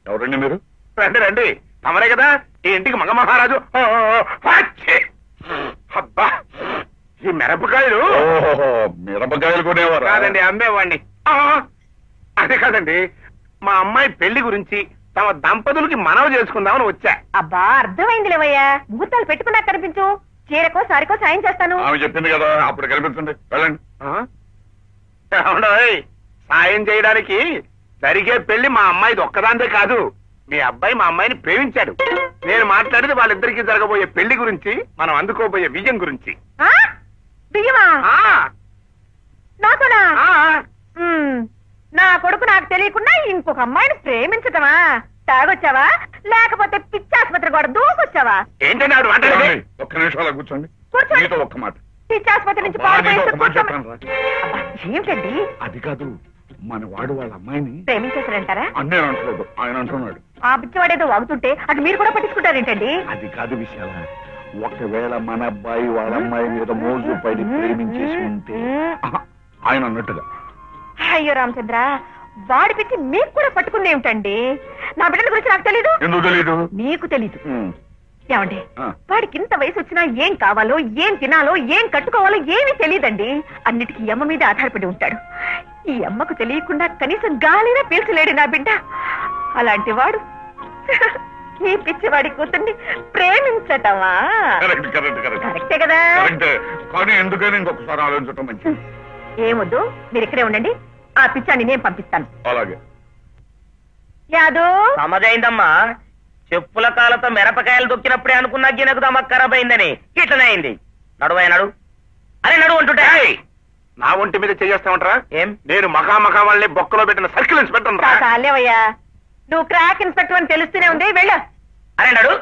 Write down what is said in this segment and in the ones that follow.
ఎవరండి మీరు? రండి రండి, తమరే కదా ఈ ఇంటికి మగ మహారాజు. అబ్బా, ఈ మిరపకాయలు. మిరపకాయలు కొనేవారు? కాదండి, అమ్మేవాడిని. అదే కాదండి, మా అమ్మాయి పెళ్లి గురించి తమ దంపతులకి మనవి చేసుకుందామని వచ్చా. అబ్బా, అర్థమైంది లేవయ్యా. ముహూర్తాలు పెట్టుకున్నా కనిపించు. చీరకో సారికో సాయం చేస్తాను. ఆమె చెప్పింది కదా, అప్పుడు కనిపించండి. వెళ్ళండి. సాయం చేయడానికి జరిగే పెళ్లి మా అమ్మాయిది ఒక్కదాంతే కాదు. మీ అబ్బాయి మా అమ్మాయిని ప్రేమించాడు. నేను మాట్లాడేది వాళ్ళిద్దరికీ జరగబోయే పెళ్లి గురించి, మనం అందుకోబోయే విజయం గురించి. బియ్యమా? నాకునా? నా కొడుకు నాకు తెలియకుండా ఇంకొక అమ్మాయిని ప్రేమించటమా? తాగొచ్చావా లేకపోతే పిచ్చాసుపత్రి కూడా దూకొచ్చావా? ఏంటంటే ఆవిడ మాట్లాడేది? ఒక్క నిమిషం అలా కూర్చోండి. మీతో ఒక్క మాట. పిచ్చాసుపత్రి నుంచి ఏమిటండి? అది కాదు, మన వాడు వాళ్ళ అమ్మాయిని ప్రేమించేసారంటారా? నేను అంటలేదు, ఆయన అంటున్నాడు. ఆ పిచ్చివాడేదో వాగుతుంటే అటు మీరు కూడా పట్టించుకుంటారేంటండి? అది కాదు విషయాల. ఒకవేళ మన అబ్బాయి వాళ్ళ అమ్మాయి మీద మోజు పడి ప్రేమించేసి ఉంటే ఆయన అన్నట్టుగా. అయ్యో రామచంద్ర, వాడి పిచ్చి మీకు కూడా పట్టుకుంది ఏమిటండి? నా బిడ్డల గురించి నాకు తెలీదు. ఎందుకు తెలీదు? మీకు తెలీదు. ఏమండి, వాడికి ఇంత వయసు వచ్చినా ఏం కావాలో, ఏం తినాలో, ఏం కట్టుకోవాలో ఏమీ తెలియదండి. అన్నిటికీ అమ్మ మీద ఆధారపడి ఉంటాడు. ఈ అమ్మకు తెలియకుండా కనీసం గాలినా పీల్చలేడు నా బిడ్డ. అలాంటి వాడు ఈ పిచ్చివాడి కూతుర్ని ప్రేమించటమా? కరెక్టే కదా? కానీ ఎందుకని ఇంకొకసారి ఆలోచించటం మంచిది. ఏమొద్దు, మీరు ఇక్కడే ఉండండి. ఆ పిచ్చాన్ని నేను పంపిస్తాను. అలాగే. యాదు సమజైందమ్మా. చెప్పుల కాలతో మిరపకాయలు దొక్కినప్పుడే అనుకున్నా గినకు దమ్మకు ఖరాబ్ అయిందని ఇట్లనే అయింది. నడువయ్య నడు. అరే నడు అంటుంటే నా ఒంటి మీద చేస్తామంటారా? ఏం? నేను మఖా వాళ్ళని బొక్కలో పెట్టిన సర్కిల్ ఇన్స్పెక్టర్. కాలేవయ్యా, నువ్వు క్రాక్ ఇన్స్పెక్టర్ అని తెలుస్తూనే ఉంది. వెళ్ళు. అరే నడు.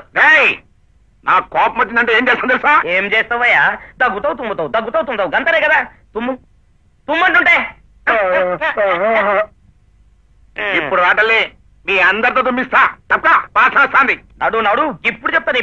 నా కోపం వచ్చిందంటే ఏం చేస్తాను తెలుసా? ఏం చేస్తావయ్యా? దగ్గుతావు తుమ్ముతావు, దగ్గుతావు తుమ్ముతావు, గంతనే కదా. తుమ్ము తుమ్మంటుంటే ఇప్పుడు రాటలే మీ అందరితో తుమ్మిస్తా తప్ప పాస్. నడు నడు, ఇప్పుడు చెప్తా నీ